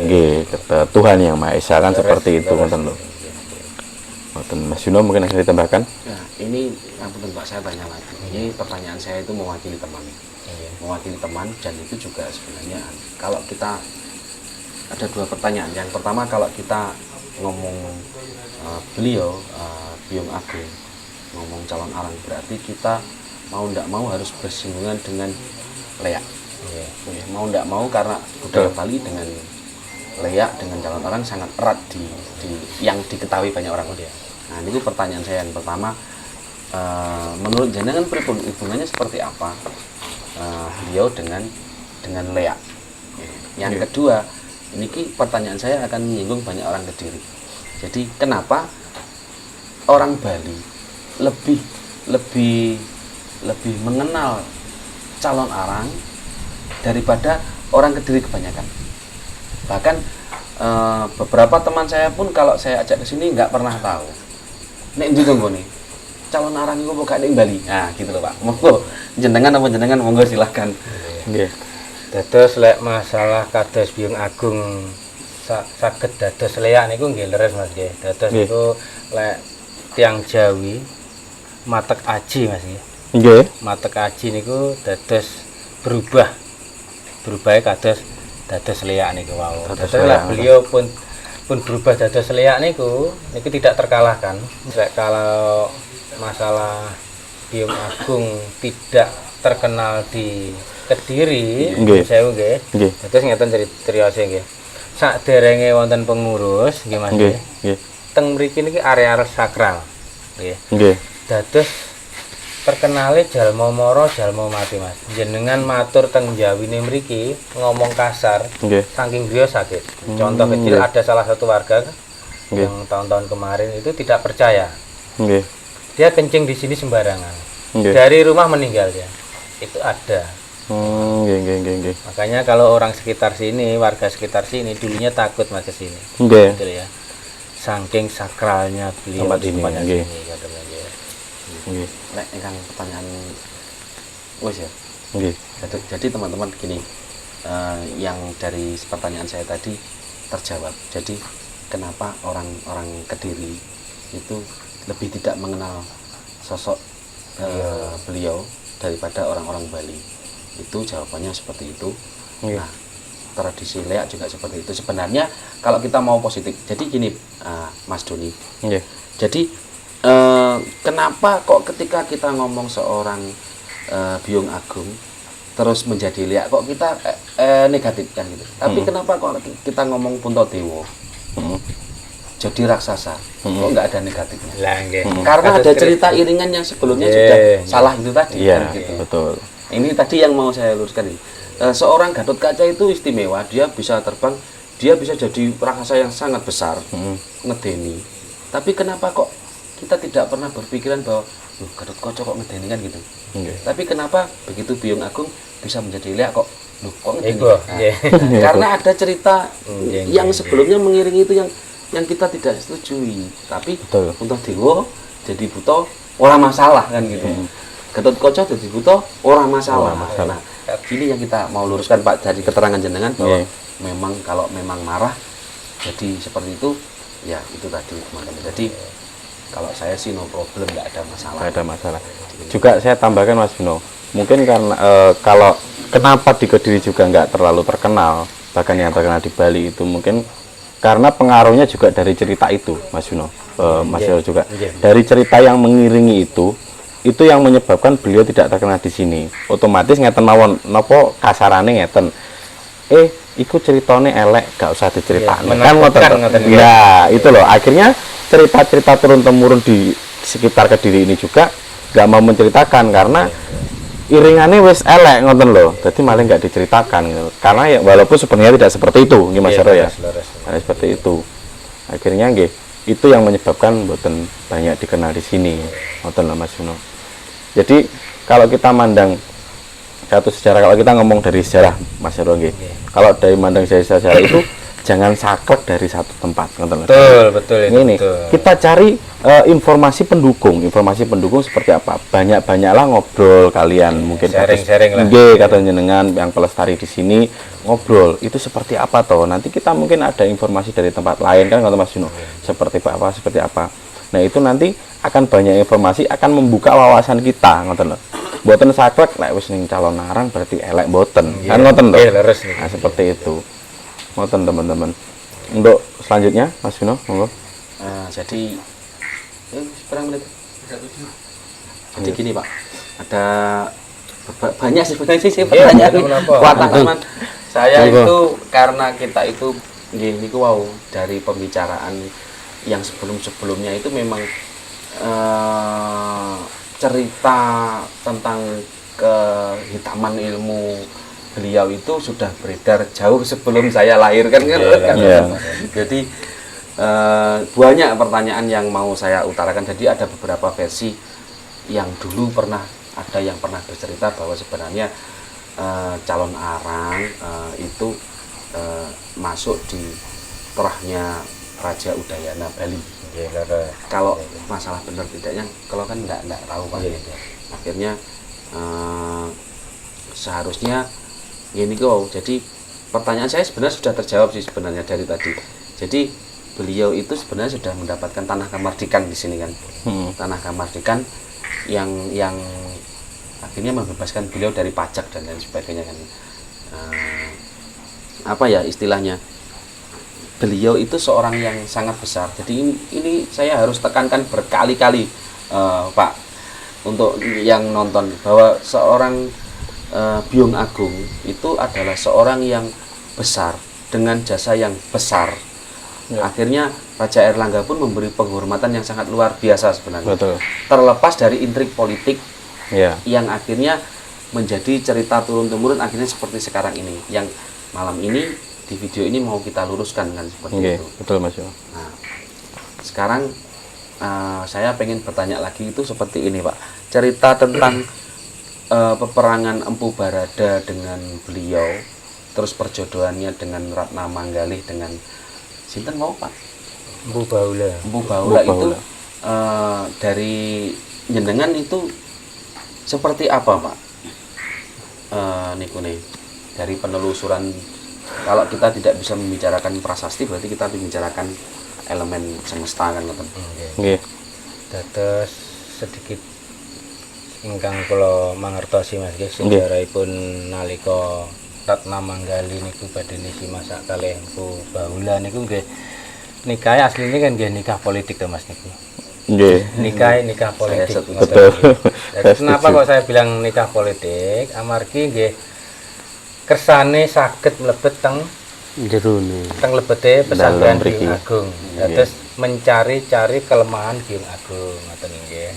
ke Tuhan yang Maha Esa kan seperti itu ngoten lho. Ngoten Mas Juno mungkin akan ditambahkan. Nah, ini yang penting Pak, saya tanya lagi. Ini pertanyaan saya itu mewakili teman. Mewakili teman dan itu juga sebenarnya kalau kita ada dua pertanyaan. Yang pertama kalau kita ngomong beliau Biong Agung ngomong calon arang berarti kita mau ndak mau harus bersinggungan dengan leak. Mau ndak mau karena budaya Bali dengan leak dengan calon arang sangat erat di yang diketahui banyak orang. Nah ini pertanyaan saya yang pertama, menurut jenengan pripun hubungannya seperti apa beliau dengan leak? Yang kedua, ini pertanyaan saya akan menyinggung banyak orang Kediri. Jadi kenapa orang Bali lebih mengenal calon arang daripada orang Kediri kebanyakan? Bahkan beberapa teman saya pun kalau saya ajak ke sini nggak pernah tahu. Nek ndi tunggu nih calon arang itu bukan di Bali. Nah gitu loh Pak. Monggo jenengan monggo silahkan. Nggih. Dados lek masalah kados Biong Agung saged dados leak niku nggih leres Mas nggih. Dados niku lek tiang Jawi matek aji Mas nggih. Nggih. Matek aji niku dados berubah kados dados leak niku wau. Dados lek beliau pun berubah dados leak niku tidak terkalahkan. Lek kalau masalah Biong Agung tidak terkenal di Kediri, sewu nggih. Dados ngeten criyose nggih. Saderenge wonten pengurus nggih Mas nggih. Teng mriki niki area sakral nggih. Nggih. Dados terkenale jalma mara jalma mati Mas. Jenengan matur teng Jawine mriki ngomong kasar saking griya sakit. Contoh kecil ada salah satu warga yang tahun-tahun kemarin itu tidak percaya. Dia kencing di sini sembarangan. Dari rumah meninggal dia. Itu ada. Makanya kalau orang sekitar sini, warga sekitar sini dulunya takut Mas ke sini. Betul ya. Saking sakralnya beliau tempat ini. Nek ingkang pertanyaan wis ya. Jadi teman-teman gini, yang dari pertanyaan saya tadi terjawab. Jadi kenapa orang-orang Kediri itu lebih tidak mengenal sosok beliau daripada orang-orang Bali? Itu jawabannya seperti itu. Nah, tradisi leak juga seperti itu. Sebenarnya kalau kita mau positif, jadi gini Mas Doni. Jadi kenapa kok ketika kita ngomong seorang Biong Agung terus menjadi leak kok kita negatif kan gitu. Tapi kenapa kok kita ngomong Puntadewa jadi raksasa kok nggak ada negatifnya? Karena ada cerita iringan yang sebelumnya sudah salah itu tadi kan gitu. Betul. Ini tadi yang mau saya luruskan ini. Seorang Gatot Kaca itu istimewa, dia bisa terbang, dia bisa jadi raksasa yang sangat besar, ngedeni. Tapi kenapa kok kita tidak pernah berpikiran bahwa Gatot Kaca kok ngedeni kan gitu? Tapi kenapa begitu Biong Agung bisa menjadi leak kok ngedeni? Karena ada cerita yang sebelumnya mengiringi itu yang kita tidak setujui. Tapi Puntadewa jadi buta ora masalah kan gitu. Gatot Kaca jadi buta ora masalah. Nah, Ini yang kita mau luruskan Pak dari keterangan jenengan bahwa Iya. memang kalau memang marah jadi seperti itu, ya itu tadi teman-teman. Jadi kalau saya sih no problem, nggak ada masalah. Nggak ada masalah. Juga saya tambahkan Mas Bino, mungkin karena kalau kenapa di Kediri juga nggak terlalu terkenal, bahkan yang terkenal di Bali itu mungkin karena pengaruhnya juga dari cerita itu, Mas Bino, Mas Yoro juga. Dari cerita yang mengiringi itu yang menyebabkan beliau tidak terkenal di sini. Otomatis ngeten mawon, nopo kasarane ngeten. Iku ceritane elek, gak usah diceritakno. Iya, Kan ngoten. menakutkan, toh. Ya, itu loh. Akhirnya cerita-cerita turun temurun di sekitar Kediri ini juga gak mau menceritakan karena iringannya wis elek ngoten loh. Jadi malah nggak diceritakan gitu. Karena ya walaupun sebenarnya tidak seperti itu, nggih Mas Yoro ya. Nah, seperti itu. Akhirnya nggih, itu yang menyebabkan boten banyak dikenal di sini. Ngoten lho Mas Yuno. Jadi kalau kita mandang satu sejarah, kalau kita ngomong dari sejarah Mas Yoro nggih. Kalau dari mandang dari sejarah itu jangan saklek dari satu tempat, ngoten lho. Betul itu. Ini betul. kita cari informasi pendukung seperti apa? Banyak-banyaklah ngobrol kalian, mungkin Sharing-sharing lah. Nggih, kata jenengan yang pelestari di sini ngobrol itu seperti apa toh? Nanti kita mungkin ada informasi dari tempat lain kan, kata Mas Juno. Seperti apa, seperti apa. Nah, itu nanti akan banyak informasi, akan membuka wawasan kita, ngoten lho. Mboten saklek lek wis ning calon arang berarti elek mboten. Kan ngoten lho. Iya, leres nih. Nah, seperti itu. Ngoten teman-teman. Untuk selanjutnya Mas Vino, monggo. Jadi berapa menit? Jadi gini Pak, ada banyak sebenarnya sih pertanyaan kenapa? watak teman saya Monggo. itu karena kita itu gini wow dari pembicaraan yang sebelumnya itu memang cerita tentang kehitaman ilmu beliau itu sudah beredar jauh sebelum saya lahir kan. Iya. Jadi banyak pertanyaan yang mau saya utarakan. Jadi ada beberapa versi yang dulu ada yang pernah bercerita bahwa sebenarnya calon arang itu masuk di terahnya Raja Udayana Bali. Kalau masalah benar tidaknya, kalau kan nggak tahu Pak. Akhirnya seharusnya gini kok. Jadi pertanyaan saya sebenarnya sudah terjawab sih sebenarnya dari tadi. Jadi beliau itu sebenarnya sudah mendapatkan tanah kamardikan di sini kan. Tanah kamardikan yang akhirnya membebaskan beliau dari pajak dan lain sebagainya kan. Apa ya istilahnya? Beliau itu seorang yang sangat besar. Jadi ini saya harus tekankan berkali-kali Pak untuk yang nonton bahwa seorang Byung Agung itu adalah seorang yang besar dengan jasa yang besar. Akhirnya Raja Airlangga pun memberi penghormatan yang sangat luar biasa sebenarnya. Betul. Terlepas dari intrik politik Iya. yang akhirnya menjadi cerita turun-temurun akhirnya seperti sekarang ini. Yang malam ini di video ini mau kita luruskan kan seperti Nggih, itu. betul Mas Yo. Nah, sekarang saya pengen bertanya lagi itu seperti ini Pak. Cerita tentang peperangan Empu Barada dengan beliau, terus perjodohannya dengan Ratna Manggalih dengan sinten mau Pak? Empu Baula. Empu Baula Empu itu Baula. dari jenengan itu seperti apa Pak? Niku nih dari penelusuran, kalau kita tidak bisa membicarakan prasasti berarti kita membicarakan elemen semesta kan ngoten. Nggih. Dados sedikit ingkang kula mangertosi Mas nggih sejarahipun nalika Ratna Manggali niku badhe nisi masak kalih Empu Baula niku nggih nikah asline kan nggih nikah politik to Mas niku. Nggih. Nikah politik. setuju. ngoten Betul. nggih. Jadi Saya kenapa setuju. kok saya bilang nikah politik? Amargi nggih kersane saged mlebet teng Jerone. lebete pesantren Dalam mriki. Byung Agung. Terus mencari-cari kelemahan Byung Agung ngoten nggih.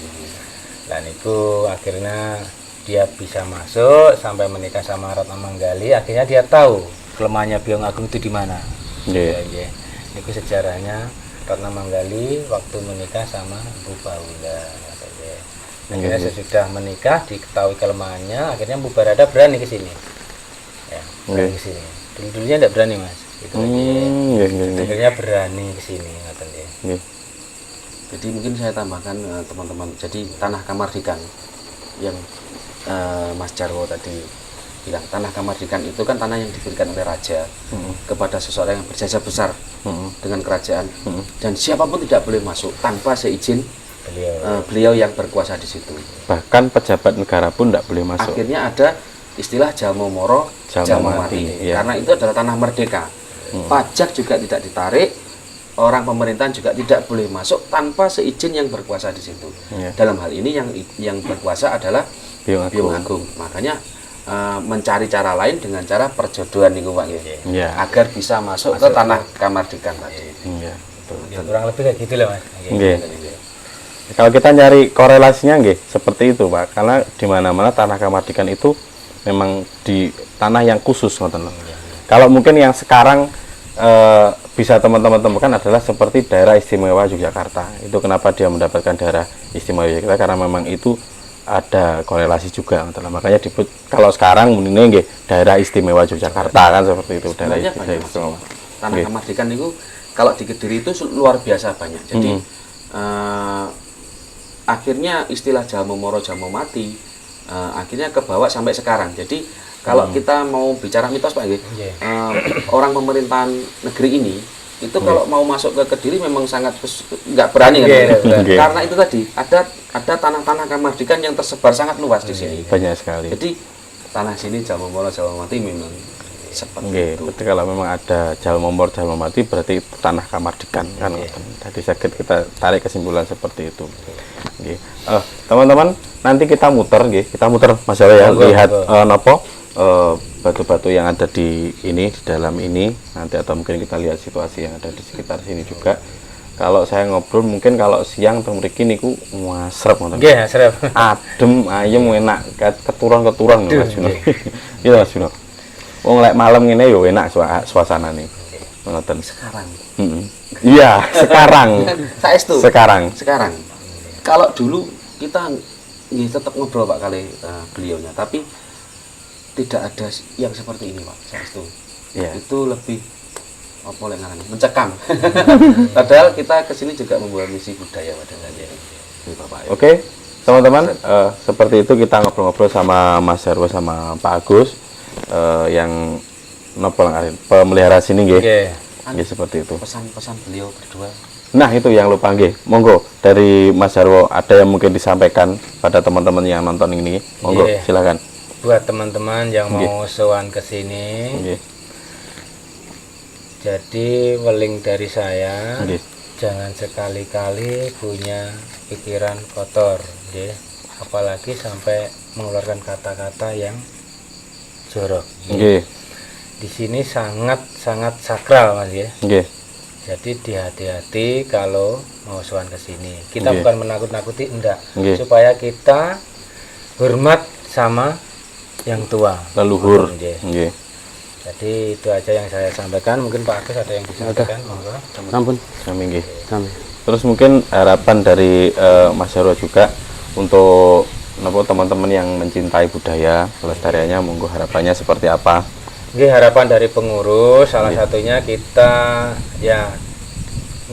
Lah niku akhirnya dia bisa masuk sampai menikah sama Ratna Manggali, akhirnya dia tahu kelemahannya Byung Agung itu di mana. Nggih. Nggih. Niku sejarahnya Ratna Manggali waktu menikah sama Empu Baula. Akhirnya sesudah menikah diketahui kelemahannya, akhirnya Empu Barada berani ke sini. Ya, berani ke sini. Dulunya tidak berani Mas. Gitu aja. Nggih, nggih, nggih. Akhirnya berani ke sini ngoten nggih. Nggih. Jadi mungkin saya tambahkan teman-teman. Jadi tanah kamardikan yang Mas Jarwo tadi bilang tanah Kamardikan itu kan tanah yang diberikan oleh raja kepada seseorang yang berjasa besar dengan kerajaan, dan siapapun tidak boleh masuk tanpa seizin beliau yang berkuasa di situ. Bahkan pejabat negara pun tidak boleh masuk. Akhirnya ada istilah Jalmo Moro, Jalmo Mati, ya. karena itu adalah tanah merdeka. Pajak juga tidak ditarik, orang pemerintahan juga tidak boleh masuk tanpa seizin yang berkuasa di situ. Ya. Dalam hal ini yang berkuasa adalah Biung Agung. Makanya mencari cara lain dengan cara perjodohan nih Pak ya. agar bisa masuk ke tanah Kamardikan tadi. Ya. Ya, kurang lebih kayak gitu lah Mas. Nggih. Kalau kita nyari korelasinya nggih seperti itu Pak, karena di mana-mana tanah Kamardikan itu memang di tanah yang khusus ngoten lho. Kalau mungkin yang sekarang bisa teman-teman temukan adalah seperti daerah istimewa Yogyakarta. Itu kenapa dia mendapatkan daerah istimewa Yogyakarta, karena memang itu ada korelasi juga ngoten lho. Makanya disebut kalau sekarang ini nggih daerah istimewa Yogyakarta kan seperti itu, daerah istimewa. Tanah Kamardikan itu kalau di Kediri itu luar biasa banyak. Jadi akhirnya istilah Jalmo Moro Jalmo Mati akhirnya kebawa sampai sekarang. Jadi kalau kita mau bicara mitos Pak, orang pemerintahan negeri ini itu kalau mau masuk ke Kediri memang sangat nggak berani kan, karena itu tadi ada tanah-tanah Kamardikan yang tersebar sangat luas di sini. Banyak sekali. Jadi tanah sini Jalmo Moro Jalmo Mati memang seperti itu. Berarti kalau memang ada Jalmo Moro Jalmo Mati berarti itu tanah Kamardikan kan. Jadi sakit kita tarik kesimpulan seperti itu. Teman-teman, nanti kita muter Mas Jarwo ya, lihat batu-batu yang ada di dalam ini nanti, atau mungkin kita lihat situasi yang ada di sekitar sini juga. Kalau saya ngobrol mungkin kalau siang teng mriki niku masrep ngoten. Nggih, asrep. Adem, ayem, enak, keturun-keturun Mas Juno. Iya Mas Juno. Wong lek malam ngene yo enak suasanane. Ngoten. Sekarang. Iya, sekarang. Saestu. Sekarang. Kalau dulu kita tetap ngobrol Pak kali beliaunya, tapi tidak ada yang seperti ini Pak. Saestu. Iya. Itu lebih apa lek ngaran mencekam. Padahal kita kesini juga membawa misi budaya padahal ya. Oke, teman-teman, seperti itu kita ngobrol-ngobrol sama Mas Jarwo sama Pak Agus yang pemelihara sini nggih. Nggih seperti itu. Pesan-pesan beliau berdua. Nah, itu yang lupa nggih. Monggo dari Mas Jarwo ada yang mungkin disampaikan pada teman-teman yang nonton ini. Monggo, silakan. Buat teman-teman yang mau sowan ke sini. Jadi weling dari saya, jangan sekali-kali punya pikiran kotor, apalagi sampai mengeluarkan kata-kata yang jorok. Di sini sangat sakral Mas ya. Jadi hati-hati kalau mau sowan ke sini. Kita bukan menakut-nakuti, enggak. Supaya kita hormat sama yang tua, leluhur. Jadi itu aja yang saya sampaikan. Mungkin Pak Agus ada yang disampaikan. Ampun. Amin. Terus mungkin harapan dari Mas Jarwo juga untuk teman-teman yang mencintai budaya pelestariannya, monggo harapannya seperti apa? Harapan dari pengurus salah satunya kita ya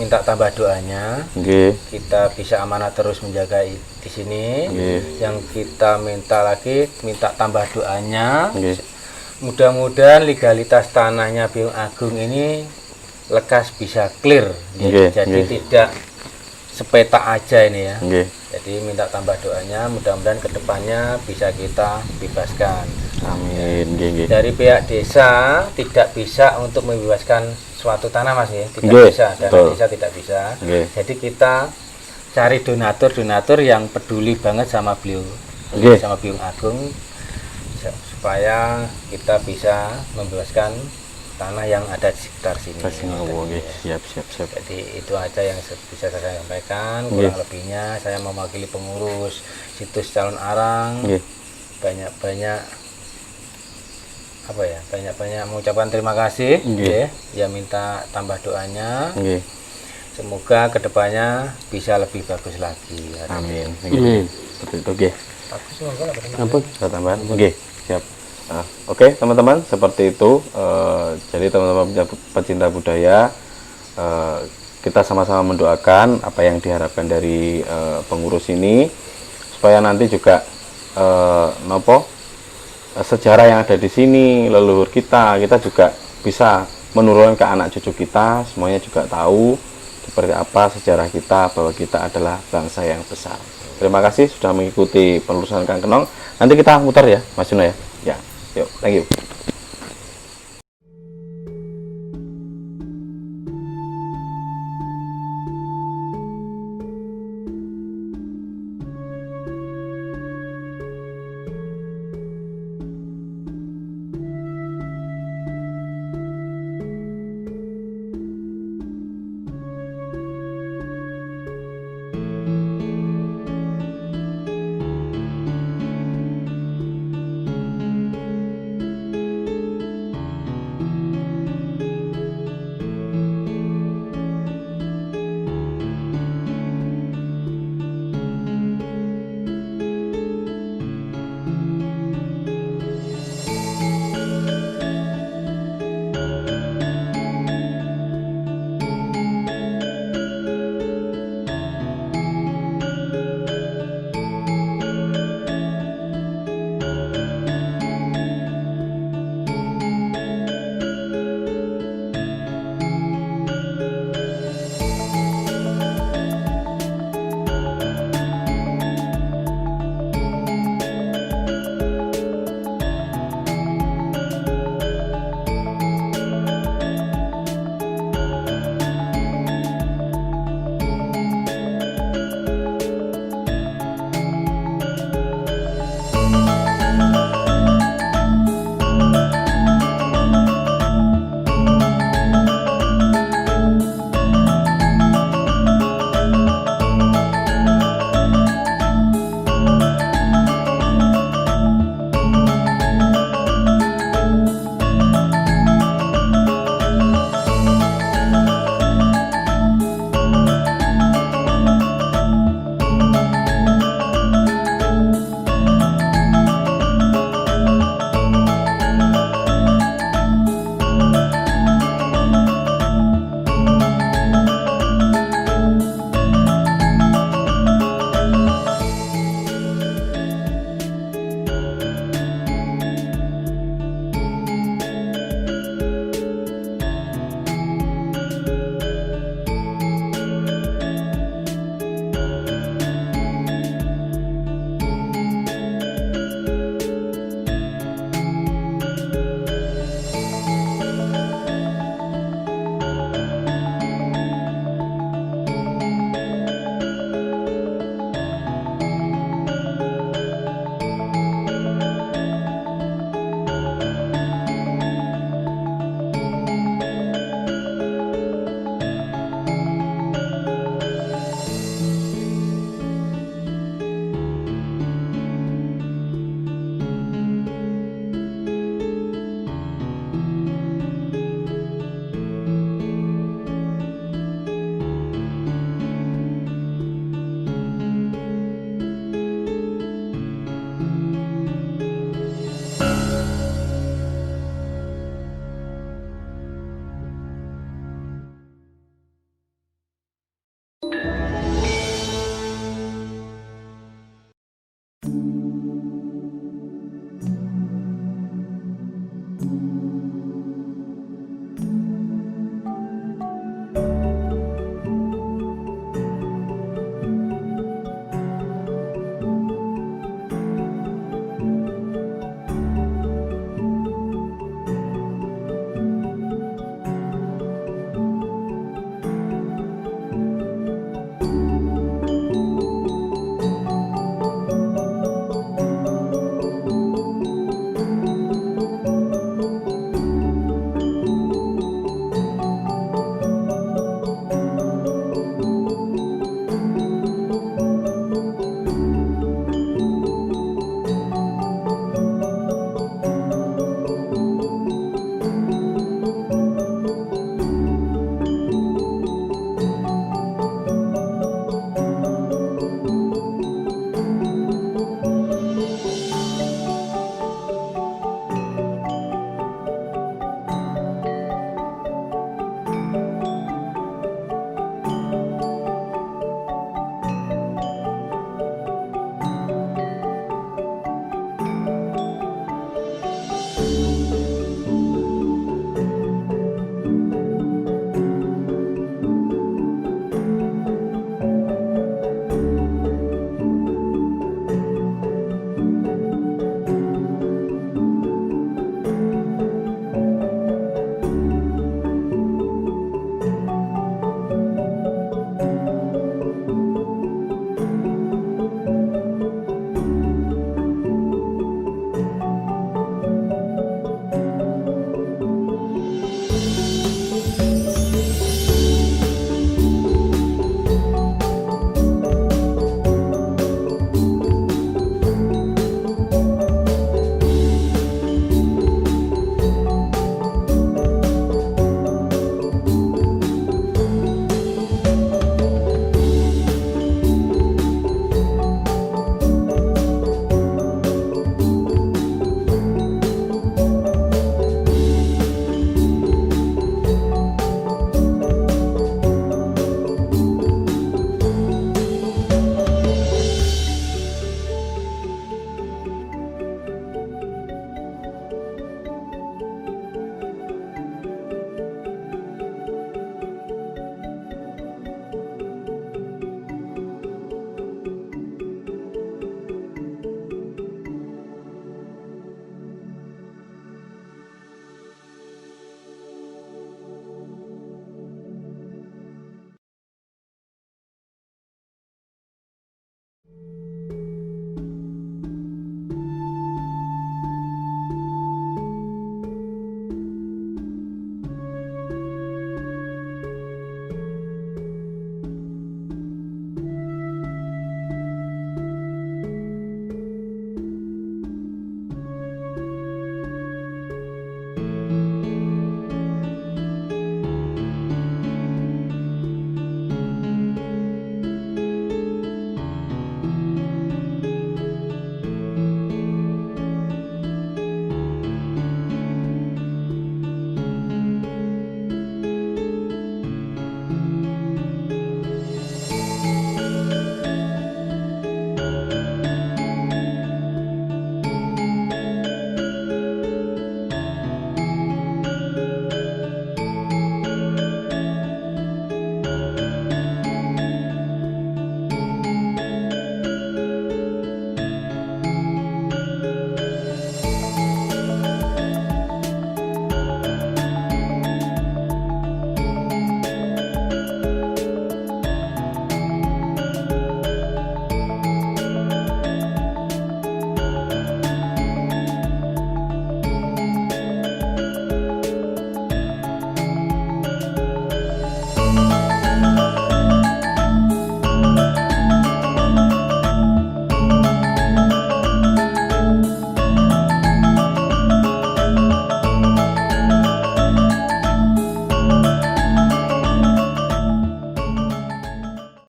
minta tambah doanya. Kita bisa amanah terus menjaga di sini. Yang kita minta tambah doanya. Mudah-mudahan legalitas tanahnya Biung Agung ini lekas bisa clear, jadi tidak sepeta aja ini ya. Jadi minta tambah doanya, mudah-mudahan kedepannya bisa kita bebaskan. Amin. Dari pihak desa tidak bisa untuk membebaskan suatu tanah Mas ya, tidak bisa. Dari desa tidak bisa. Jadi kita cari donatur yang peduli banget sama beliau, sama Biung Agung, supaya kita bisa membebaskan tanah yang ada di sekitar sini. Siap. Jadi itu aja yang bisa saya sampaikan. Kurang lebihnya saya mewakili pengurus situs Calon Arang. Banyak-banyak mengucapkan terima kasih. Ya minta tambah doanya. Semoga kedepannya bisa lebih bagus lagi. Amin. Seperti itu Ampun. Tambahan. Siap. Oke, teman-teman, seperti itu. Jadi teman-teman pecinta budaya, kita sama-sama mendoakan apa yang diharapkan dari pengurus ini, supaya nanti juga sejarah yang ada di sini, leluhur kita juga bisa menurunkan ke anak cucu kita, semuanya juga tahu seperti apa sejarah kita, bahwa kita adalah bangsa yang besar. Terima kasih sudah mengikuti penelusuran Kang Kenong. Nanti kita muter ya Mas Juno ya. Ya, yuk, thank you.